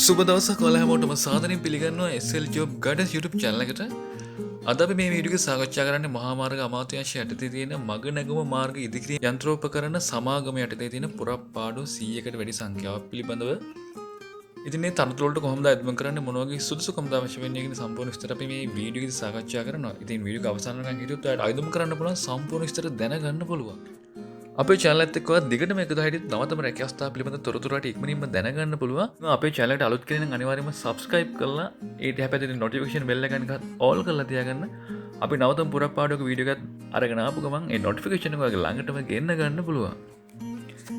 සුබ දවසක් ඔයාලා හැමෝටම සාදරයෙන් පිළිගන්නවා SL Job Guidance YouTube channel එකට. අද අපි මේ වීඩියෝ එක සාකච්ඡා කරන්නේ මහා මාර්ග අමාත්‍යාංශය යටතේ තියෙන මග නැගුම මාර්ග ඉදිකිරීම යන්ත්‍රෝපකරණ සමාගම යටතේ තියෙන පුරප්පාඩු 100කට වැඩි සංඛ්‍යාවක් පිළිබඳව. ඉතින් මේ තනතුරු වලට කොහොමද අයදුම් කරන්නේ මොන වගේ සුදුසුකම්ද අවශ්‍ය වෙන්නේ කියන සම්පූර්ණ විස්තර අපි මේ වීඩියෝ එකේදී සාකච්ඡා කරනවා. ඉතින් වීඩියෝ එක අවසන් වෙනකන් හිටියොත් ඔයාලට අයදුම් කරන්න පුළුවන් සම්පූර්ණ විස්තර දැනගන්න පුළුවන්. අපේ channel එකත් එක්ක ඔයා දිගටම එකතු හිටියත් නවතම රැකියා අවස්ථා පිළිබඳ තොරතුරු වලට ඉක්මනින්ම දැනගන්න පුළුවන්. අපේ channel එකට අලුත් කෙනෙක් නම් අනිවාර්යයෙන්ම subscribe කරලා ඊට හැපැති notification bell එක නිකන් all කරලා තියාගන්න. අපි නවතම පුරප්පාඩුවක වීඩියෝ එකක් අරගෙන ආපු ගමන් ඒ notification එක ඔයාගේ ළඟටම ගෙන්න ගන්න පුළුවන්.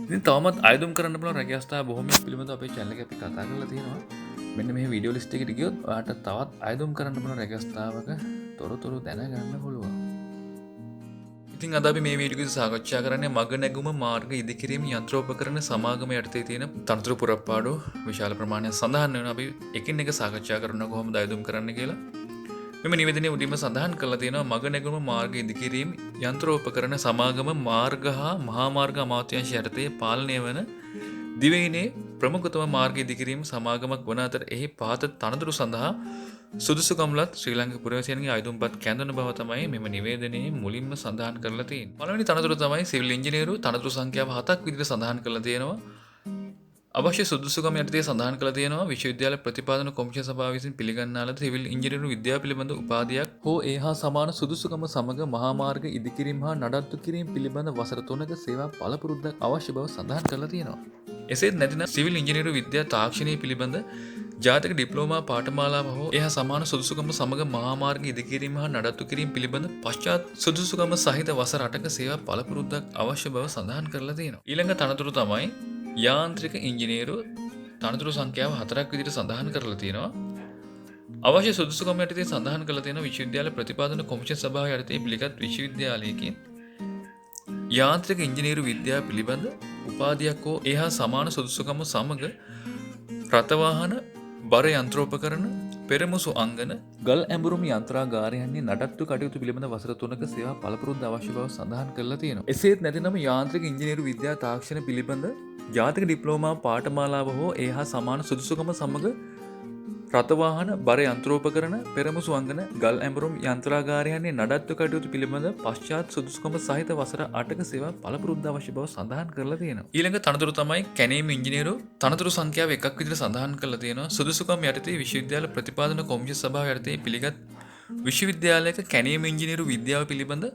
ඉතින් තවමත් අයදුම් කරන්න පුළුවන් රැකියා අවස්ථා බොහොමයක් පිළිබඳව අපේ channel එකේ අපි කතා කරලා තියෙනවා. මෙන්න මේ වීඩියෝ ලිස්ට් එකට ගියොත් ඔයාට තවත් අයදුම් කරන්න පුළුවන් රැකියා අවස්ථාවක තොරතුරු දැනගන්න පුළුවන්. ඉතින් අද අපි මේ වීඩියෝ එකේ සාකච්ඡා කරන්නේ මග නැගුම මාර්ග ඉදිකිරීම යන්ත්‍රෝපකරණ සමාගම යටතේ තියෙන තනතුරු පුරප්පාඩු විශාල ප්‍රමාණයක් සඳහන් වෙනවා. අපි එකින් එක සාකච්ඡා කරනවා කොහොමද අයදුම් කරන්න කියලා. මෙම නිවේදනයේ උඩින්ම සඳහන් කරලා තියෙනවා මග නැගුම මාර්ග ඉදිකිරීම යන්ත්‍රෝපකරණ සමාගම මාර්ග හා මහා මාර්ග අමාත්‍යාංශය යටතේ පාලනය වන දිවයිනේ ප්‍රමුඛතම මාර්ග ඉදිකිරීම සමාගමක් වන අතර එහි පහත තනතුරු සඳහා සුදුසුකම්ලත් ශ්‍රී ලංකා පුරවැසියන්ගේ අයදුම්පත් කැඳවන බව තමයි මෙම නිවේදනයේ මුලින්ම සඳහන් කරලා තියෙන්නේ. පළවෙනි තනතුර තමයි සිවිල් ඉංජිනේරු තනතුරු සංඛ්‍යාව 7ක් විදිහට සඳහන් කරලා තියෙනවා. අවශ්‍ය සුදුසුකම් යටතේ සඳහන් කරලා තියෙනවා විශ්වවිද්‍යාල ප්‍රතිපාදන කොමිෂන් සභාව විසින් පිළිගන්නා ලද සිවිල් ඉංජිනේරු විද්‍යාව පිළිබඳ උපාධියක් හෝ ඒ හා සමාන සුදුසුකම සමග මහා මාර්ග ඉදිකිරීම හා නඩත්තු කිරීම පිළිබඳ වසර 3ක සේවා පළපුරුද්දක් අවශ්‍ය බව සඳහන් කරලා තියෙනවා. එසේත් නැතිනම් සිවිල් ඉංජිනේරු විද්‍යා තාක්ෂණය පිළිබඳ ජාතික ඩිප්ලෝමා පාඨමාලාව හෝ එහා සමාන සුදුසුකම සමග මහා මාර්ග ඉදිකිරීම හා නඩත්තු කිරීම පිළිබඳ පශ්චාත් සුදුසුකම සහිත වසර 8ක සේවා පළපුරුද්දක් අවශ්‍ය බව සඳහන් කරලා තියෙනවා. ඊළඟ තනතුර තමයි යාන්ත්‍රික ඉංජිනේරු තනතුරු සංඛ්‍යාව 4ක් විදිහට සඳහන් කරලා තියෙනවා. අවශ්‍ය සුදුසුකම් යටතේ සඳහන් කරලා තියෙන විශ්වවිද්‍යාල ප්‍රතිපාදන කොමිෂන් සභාව යටතේ පිළිගත් විශ්වවිද්‍යාලයකින් යාන්ත්‍රික ඉංජිනේරු විද්‍යාව පිළිබඳ උපාධියක් හෝ එහා සමාන සුදුසුකම සමග රථවාහන බර යන්ත්‍රෝපකරණ පෙරමුසු අංගන ගල් ඇඹුරුම් යන්ත්‍රාගාරයන්හි නඩත්තු කටයුතු පිළිබඳ වසර 3ක සේවා පළපුරුද්ද අවශ්‍ය බව සඳහන් කරලා තියෙනවා. එසේත් නැතිනම් යාන්ත්‍රික ඉංජිනේරු විද්‍යා තාක්ෂණ පිළිබඳ ජාතික ඩිප්ලෝමා පාඨමාලාව හෝ ඒ හා සමාන සුදුසුකම සමග රථවාහන බර යන්ත්‍රෝපකරණ පෙරමුසු අංගන ගල් ඇඹුරුම් යන්ත්‍රාගාරයන්හි නඩත්තු කටයුතු පිළිබඳ පශ්චාත් සුදුසුකම සහිත වසර 8ක සේවා පළපුරුද්ද අවශ්‍ය බව සඳහන් කරලා තියෙනවා. ඊළඟ තනතුර තමයි කැණීම් ඉංජිනේරු තනතුරු සංඛ්‍යාව 1ක් විදිහට සඳහන් කරලා තියෙනවා. සුදුසුකම් යටතේ විශ්වවිද්‍යාල ප්‍රතිපාදන කොමිෂන් සභාව යටතේ පිළිගත් විශ්වවිද්‍යාලයක කැණීම් ඉංජිනේරු විද්‍යාව පිළිබඳ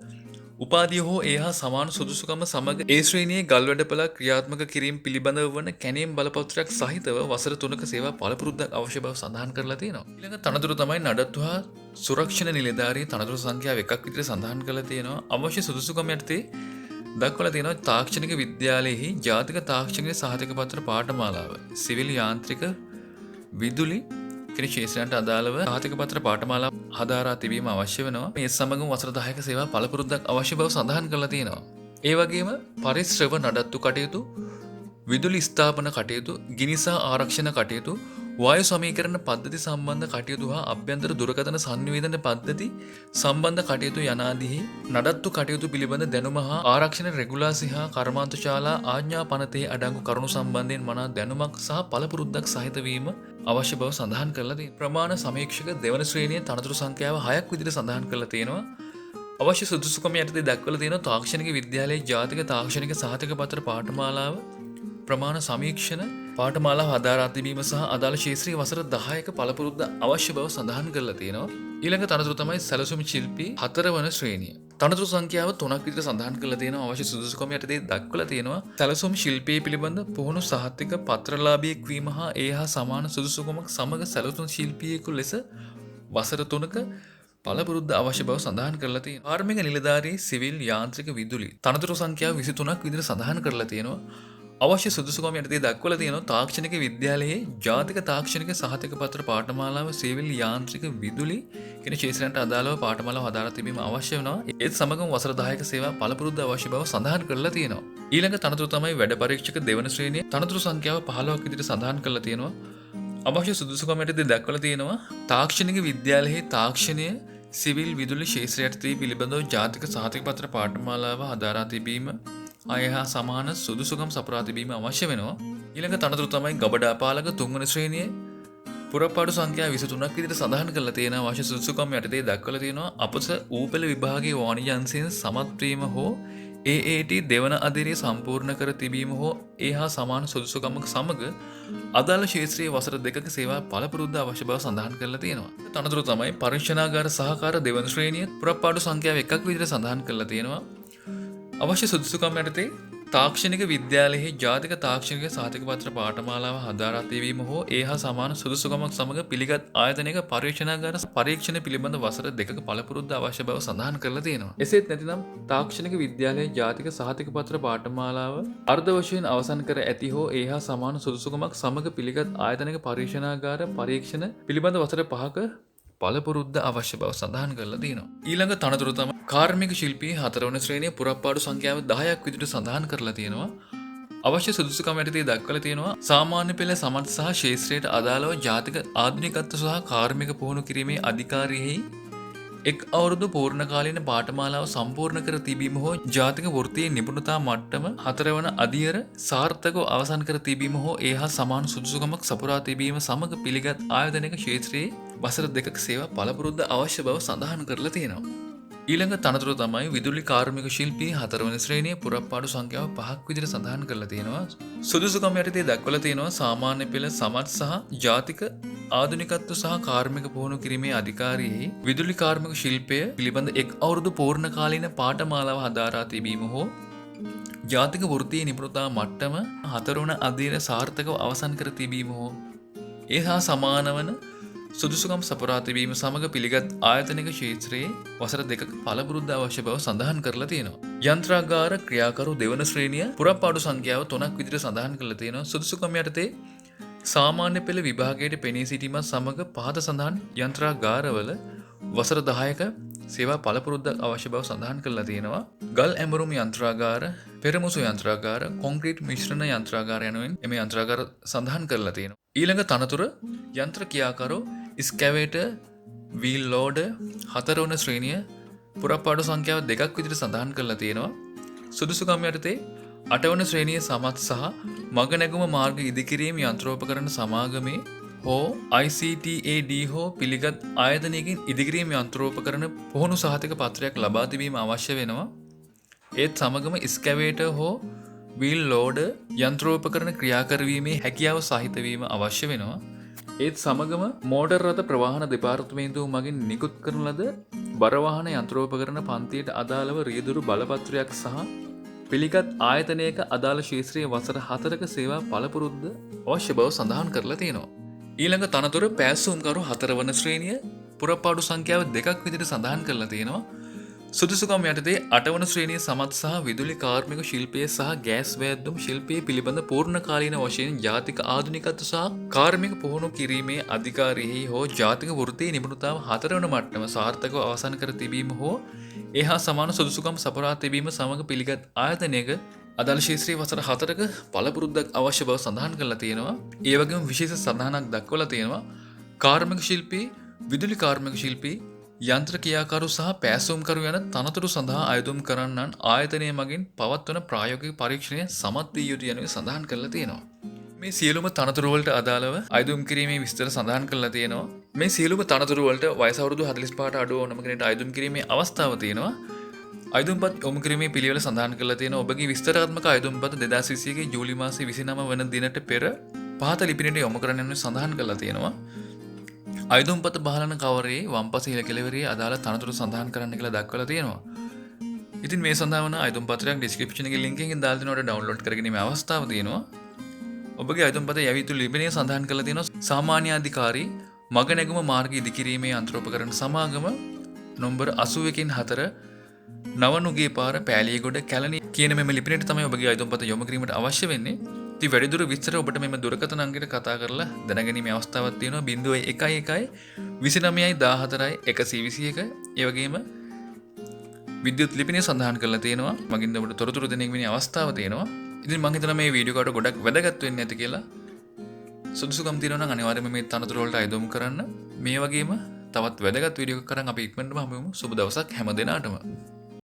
උපාධිය හෝ ඒ හා සමාන සුදුසුකම සමග ඒ ශ්‍රේණියේ ගල් වැඩපළක් ක්‍රියාත්මක කිරීම පිළිබඳව වන කැණීම් බලපත්‍රයක් සහිතව වසර 3ක සේවා පළපුරුද්දක් අවශ්‍ය බව සඳහන් කරලා තියෙනවා. ඊළඟ තනතුර තමයි නඩත්තු හා සුරක්ෂණ නිලධාරී තනතුරු සංඛ්‍යාව 1ක් විදිහට සඳහන් කරලා තියෙනවා. අවශ්‍ය සුදුසුකම් යටතේ දක්වලා තියෙනවා තාක්ෂණික විද්‍යාලයෙහි ජාතික තාක්ෂණික සහතික පත්‍ර පාඨමාලාව සිවිල් යාන්ත්‍රික විදුලි කියන ශේෂ්ත්‍රයන්ට අදාළව සහතික පත්‍ර පාඨමාලාව හදාරා තිබීම අවශ්‍ය වෙනවා. මේ සමගම වසර 10ක සේවා පළපුරුද්දක් අවශ්‍ය බව සඳහන් කරලා තියෙනවා. ඒ වගේම පරිශ්‍රව නඩත්තු කටයුතු, විදුලි ස්ථාපන කටයුතු, ගිනි සහ ආරක්ෂණ කටයුතු, වායු සමීකරණ පද්ධති සම්බන්ධ කටයුතු හා අභ්‍යන්තර දුරකථන සංනිවේදන පද්ධති සම්බන්ධ කටයුතු යනාදී නඩත්තු කටයුතු පිළිබඳ දැනුම හා ආරක්ෂණ රෙගුලාසි හා කර්මාන්තශාලා ආඥා පනතේ අඩංගු කරුණු සම්බන්ධයෙන් මනා දැනුමක් සහ පළපුරුද්දක් සහිත වීම අවශ්‍ය බව සඳහන් කරලා තියෙනවා. ප්‍රමාණ සමීක්ෂක දෙවන ශ්‍රේණියේ තනතුරු සංඛ්‍යාව 6ක් විදිහට සඳහන් කරලා තියෙනවා. අවශ්‍ය සුදුසුකම් යටතේ දක්වලා තියෙනවා තාක්ෂණික විද්‍යාලයේ ජාතික තාක්ෂණික සහතික පත්‍ර පාඨමාලාව ප්‍රමාණ සමීක්ෂණ පාඨමාලාව හදාරා තිබීම සහ අදාළ ශාස්ත්‍රීය වසර 10ක පළපුරුද්ද අවශ්‍ය බව සඳහන් කරලා තියෙනවා. ඊළඟ තනතුර තමයි සැලසුම් ශිල්පී 4 වන ශ්‍රේණිය. තනතුරු සංඛ්‍යාව 3ක් විදිහට සඳහන් කරලා තියෙනවා. අවශ්‍ය සුදුසුකම් යටතේ දක්වලා තියෙනවා. සැලසුම් ශිල්පී පිළිබඳ පුහුණු සහතික පත්‍රලාභියෙක් වීම හා ඒ හා සමාන සුදුසුකමක් සමග සැලසුම් ශිල්පියෙකු ලෙස වසර 3ක පළපුරුද්ද අවශ්‍ය බව සඳහන් කරලා තියෙනවා. කාර්මික නිලධාරී සිවිල් යාන්ත්‍රික විදුලි තනතුරු සංඛ්‍යාව 23ක් විදිහට සඳහන් කරලා තියෙනවා. අවශ්‍ය සුදුසුකම් යටතේ දක්වලා තියෙනවා තාක්ෂණික විද්‍යාලයේ ජාතික තාක්ෂණික සහතික පත්‍ර පාඨමාලාව සිවිල් යාන්ත්‍රික විදුලි කියන ශාස්ත්‍රයන්ට අදාළව පාඨමාලාව හදාරා තිබීම අවශ්‍ය වෙනවා. ඒත් සමගම වසර 10ක සේවා පළපුරුද්ද අවශ්‍ය බව සඳහන් කරලා තියෙනවා. ඊළඟ තනතුර තමයි වැඩ පරීක්ෂක දෙවන ශ්‍රේණියේ තනතුරු සංඛ්‍යාව 15ක් විදිහට සඳහන් කරලා තියෙනවා. අවශ්‍ය සුදුසුකම් යටතේ දක්වලා තියෙනවා තාක්ෂණික විද්‍යාලයේ තාක්ෂණය සිවිල් විදුලි ශාස්ත්‍රය යටතේ පිළිබඳව ජාතික සහතික පත්‍ර පාඨමාලාව හදාරා තිබීම අය හා සමාන සුදුසුකම් සපුරා තිබීම අවශ්‍ය වෙනවා. ඊළඟ තනතුරු තමයි ගබඩා පාලක තුන්වන ශ්‍රේණියේ පුරපාඩු සංඛ්‍යා 23ක් විදිහට සඳහන් කරලා තියෙනවා. අවශ්‍ය සුදුසුකම් යටතේ දක්වලා තියෙනවා. අපස ඌපෙළ විභාගයේ වාණිජ්‍ය අංශයෙන් සමත් වීම හෝ AAT දෙවන අදිරිය සම්පූර්ණ කර තිබීම හෝ ඒ හා සමාන සුදුසුකමක සමග අදාළ ක්ෂේත්‍රයේ වසර 2ක සේවා පළපුරුද්ද අවශ්‍ය බව සඳහන් කරලා තියෙනවා. තනතුරු තමයි පරීක්ෂණාගාර සහකාර දෙවන ශ්‍රේණිය පුරපාඩු සංඛ්‍යාව 1ක් විදිහට සඳහන් කරලා තියෙනවා. අවශ්‍ය සුදුසුකම් යටතේ තාක්ෂණික විද්‍යාලයෙහි ජාතික තාක්ෂණික සහතික පත්‍ර පාඨමාලාව හදාරා තිබීම හෝ ඒ හා සමාන සුදුසුකමක් සමග පිළිගත් ආයතනයක පරීක්ෂණාගාර පරීක්ෂණ පිළිබඳ වසර 2ක පළපුරුද්ද අවශ්‍ය බව සඳහන් කරලා තියෙනවා. එසේත් නැතිනම් තාක්ෂණික විද්‍යාලයේ ජාතික සහතික පත්‍ර පාඨමාලාව අර්ධ වශයෙන් අවසන් කර ඇති හෝ ඒ හා සමාන සුදුසුකමක් සමග පිළිගත් ආයතනයක පරීක්ෂණාගාර පරීක්ෂණ පිළිබඳ වසර 5ක පළපුරුද්ද අවශ්‍ය බව සඳහන් කරලා තියෙනවා. ඊළඟ තනතුර තමයි කාර්මික ශිල්පී 4 වන ශ්‍රේණිය පුරපාඩු සංඛ්‍යාව 10ක් විදිහට සඳහන් කරලා තියෙනවා. අවශ්‍ය සුදුසුකම් යටතේ දක්වලා තියෙනවා සාමාන්‍ය පෙළ සමත් සහ ශාස්ත්‍රයට අදාළව ජාතික ආධුනිකත්ව සහ කාර්මික පුහුණු කිරීමේ අධිකාරියෙහි එක් අවුරුදු පූර්ණකාලීන පාඨමාලාව සම්පූර්ණ කර තිබීම හෝ ජාතික වෘත්තීය නිපුණතා මට්ටම 4 වන අදියර සාර්ථකව අවසන් කර තිබීම හෝ ඒ හා සමාන සුදුසුකමක් සපුරා තිබීම සමග පිළිගත් ආයතනයක ක්ෂේත්‍රයේ වසර 2ක සේවා පළපුරුද්ද අවශ්‍ය බව සඳහන් කරලා තියෙනවා. ඊළඟ තනතුර තමයි විදුලි කාර්මික ශිල්පී 4 වන ශ්‍රේණිය පුරපාඩු සංඛ්‍යාව 5ක් විදිහට සඳහන් කරලා තියෙනවා. සුදුසුකම් යටතේ දක්වලා තියෙනවා සාමාන්‍ය පෙළ සමත් සහ ජාතික ආධුනිකත්ව සහ කාර්මික පුහුණු කිරීමේ අධිකාරියෙහි විදුලි කාර්මික ශිල්පය පිළිබඳ එක් අවුරුදු පූර්ණකාලීන පාඨමාලාව හදාරා තිබීම හෝ ජාතික වෘත්තීය නිපුණතා මට්ටම 4 වන අදියර සාර්ථකව අවසන් කර තිබීම හෝ ඒ හා සමාන වන සුදුසුකම් සපුරා තිබීම සමග පිළිගත් ආයතනික ක්ෂේත්‍රයේ වසර 2ක පළපුරුද්ද අවශ්‍ය බව සඳහන් කරලා තියෙනවා. යන්ත්‍රාගාර ක්‍රියාකරු දෙවන ශ්‍රේණිය පුරපාඩු සංඛ්‍යාව 3ක් විදිහට සඳහන් කරලා තියෙනවා. සුදුසුකම් යටතේ සාමාන්‍ය පෙළ විභාගයට පෙනී සිටීමත් සමග පහත සඳහන් යන්ත්‍රාගාරවල වසර 10ක සේවා පළපුරුද්ද අවශ්‍ය බව සඳහන් කරලා තියෙනවා. ගල් ඇඹරුම් යන්ත්‍රාගාර, පෙරමුසු යන්ත්‍රාගාර, කොන්ක්‍රීට් මිශ්‍රණ යන්ත්‍රාගාර යනුවෙන් එම යන්ත්‍රාගාර සඳහන් කරලා තියෙනවා. ඊළඟ තනතුර යන්ත්‍ර ක්‍රියාකරු ස්කැවේටර් වීල් ලෝඩර් 4 වන ශ්‍රේණිය පුරපාඩු සංඛ්‍යාව 2ක් විදිහට සඳහන් කරලා තියෙනවා. සුදුසුකම් යටතේ 8 වන ශ්‍රේණිය සමත් සහ මග නැගුම මාර්ග ඉදිකිරීම යන්ත්‍රෝපකරණ සමාගමේ හෝ ICTAD හෝ පිළිගත් ආයතනයකින් ඉදිකිරීම යන්ත්‍රෝපකරණ පුහුණු සහතික පත්‍රයක් ලබා තිබීම අවශ්‍ය වෙනවා. ඒත් සමගම ස්කැවේටර් හෝ වීල් ලෝඩර් යන්ත්‍රෝපකරණ ක්‍රියා කරවීමේ හැකියාව සහිත වීම අවශ්‍ය වෙනවා. ඒත් සමගම මෝටර් රථ ප්‍රවාහන දෙපාර්තමේන්තුව මගින් නිකුත් කරන ලද බර වාහන යන්ත්‍රෝපකරණ පන්තියට අදාළව රියදුරු බලපත්‍රයක් සහ පිළිගත් ආයතනයක අදාළ ක්ෂේත්‍රයේ වසර 4ක සේවා පළපුරුද්ද අවශ්‍ය බව සඳහන් කරලා තියෙනවා. ඊළඟ තනතුර පෑසුම්කරු 4 වන ශ්‍රේණිය පුරපාඩු සංඛ්‍යාව 2ක් විදිහට සඳහන් කරලා තියෙනවා. සුදුසුකම් යටතේ 8 වන ශ්‍රේණිය සමත් සහ විදුලි කාර්මික ශිල්පයේ සහ ගෑස් වැද්දුම් ශිල්පයේ පිළිබඳ පූර්ණකාලීන වශයෙන් ජාතික ආධුනිකත්ව සහ කාර්මික පුහුණු කිරීමේ අධිකාරියෙහි හෝ ජාතික වෘත්තීය නිපුණතාව 4 වන මට්ටම සාර්ථකව අවසන් කර තිබීම හෝ ඒ හා සමාන සුදුසුකම් සපුරා තිබීම සමග පිළිගත් ආයතනයක අදාළ ක්ෂේත්‍රයේ වසර 4ක පළපුරුද්දක් අවශ්‍ය බව සඳහන් කරලා තියෙනවා. ඒ වගේම විශේෂ සඳහනක් දක්වලා තියෙනවා කාර්මික ශිල්පී, විදුලි කාර්මික ශිල්පී, යන්ත්‍ර ක්‍රියාකරු සහ පෑසුම්කරු යන තනතුරු සඳහා අයදුම් කරන්නන් ආයතනය මගින් පවත්වන ප්‍රායෝගික පරීක්ෂණය සමත් විය යුතු යනුවෙන් සඳහන් කරලා තියෙනවා. මේ සියලුම තනතුරු වලට අදාළව අයදුම් කිරීමේ විස්තර සඳහන් කරලා තියෙනවා. මේ සියලුම තනතුරු වලට වයස අවුරුදු 45ට අඩු ඕනම කෙනෙකුට අයදුම් කිරීමේ අවස්ථාව තියෙනවා. අයදුම්පත් යොමු කිරීමේ පිළිවෙල සඳහන් කරලා තියෙනවා. ඔබගේ විස්තරාත්මක අයදුම්පත් 2021 ජූලි මාසයේ 29 වන දිනට පෙර පහත ලිපිනයට යොමු කරන්න යන සඳහන් කරලා තියෙනවා. අයදුම්පත බහලන කවරේ වම්පස ඉහළ කෙළවරේ අදාළ තනතුරු සඳහන් කරන්න කියලා දක්වලා තියෙනවා. ඉතින් මේ සඳහා වන අයදුම් පත්‍රයක් ඩිස්ක්‍රිප්ෂන් එකේ ලින්ක් එකෙන් දාලා දෙනවට ඩවුන්ලෝඩ් කරගෙන මේ අවස්ථාව තියෙනවා. ඔබගේ අයදුම් පතේ යවිතු ලිපිනය සඳහන් කරලා තියෙනවා සාමාන්‍ය අධිකාරී මග නැගුම මාර්ග ඉදිකිරීමේ යන්ත්‍රෝපකරණ සමාගම නම්බර 81 4 නවනුගේ පාර පෑලියගොඩ කැලණි කියන මෙම ලිපිනයට තමයි ඔබගේ අයදුම් පත යොමු කිරීමට අවශ්‍ය වෙන්නේ. ඉතින් වැඩිදුර විස්තර ඔබට මෙම දුරකථන අංකයට කතා කරලා දැනගැනීමේ අවස්ථාවක් තියෙනවා 0111 29යි 14යි 121. ඒ වගේම විද්‍යුත් ලිපිනය සඳහන් කරලා තියෙනවා. මගින් ඔබට තොරතුරු දෙනෙමිනේ අවස්ථාව තියෙනවා. ඉතින් මම හිතනවා මේ වීඩියෝ එකට ගොඩක් වැදගත් වෙන්නේ නැති කියලා. සුදුසුකම් තියෙනවා නම් අනිවාර්යයෙන්ම මේ තනතුරු වලට අයදුම් කරන්න. මේ වගේම තවත් වැදගත් වීඩියෝ එකක් කරන් අපි ඉක්මනටම හමු වෙමු. සුබ දවසක් හැම දිනාටම.